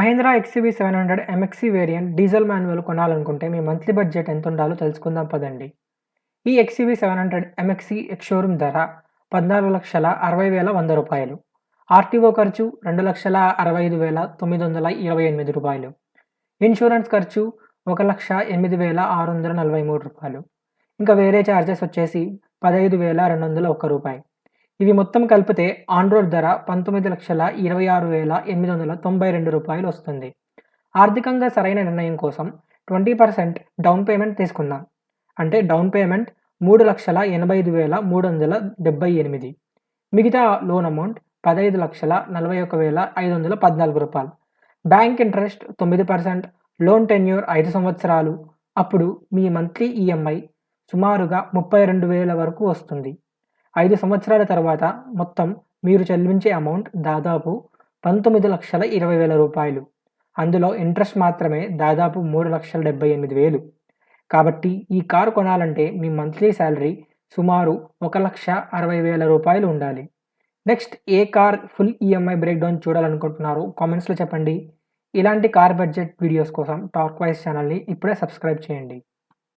Mahindra XUV 700 MXC variant diesel manual కొనాలనుకుంటే మీ monthly budget ఎంతుండాలో తెలుసుకుందాం పదండి. ఈ ఎక్స్‌యూవీ 700 ఎంఎక్స్‌సి ఎక్స్ షోరూమ్ ధర రూ. 14,60,100. ఆర్‌టీఓ ఖర్చు రూ. 2,65,928. ఇన్స్యూరెన్స్ ఖర్చు రూ. 1,08,643. ఇంకా వేరే చార్జెస్ వచ్చేసి రూ. 15,201. ఇవి మొత్తం కలిపితే ఆన్ రోడ్ ధర రూ. 19,26,892 వస్తుంది. ఆర్థికంగా సరైన నిర్ణయం కోసం 20% డౌన్ పేమెంట్ తీసుకుందాం. అంటే డౌన్ పేమెంట్ రూ. 3,85,378. మిగతా లోన్ అమౌంట్ రూ. 15,41,514. బ్యాంక్ ఇంట్రెస్ట్ 9%, లోన్ టెన్యూర్ 5 సంవత్సరాలు. అప్పుడు మీ మంత్లీ ఈఎంఐ సుమారుగా 32,000 వరకు వస్తుంది. 5 సంవత్సరాల తర్వాత మొత్తం మీరు చెల్లించే అమౌంట్ దాదాపు రూ. 19,20,000. అందులో ఇంట్రెస్ట్ మాత్రమే దాదాపు రూ. 3,78,000. కాబట్టి ఈ కారు కొనాలంటే మీ మంత్లీ సాలరీ సుమారు రూ. 1,60,000 ఉండాలి. నెక్స్ట్ ఏ కార్ ఫుల్ ఈఎంఐ బ్రేక్‌డౌన్ చూడాలనుకుంటున్నారో కామెంట్స్‌లో చెప్పండి. ఇలాంటి కార్ బడ్జెట్ వీడియోస్ కోసం టాక్ వైస్ ఛానల్‌ని ఇప్పుడే సబ్స్క్రైబ్ చేయండి.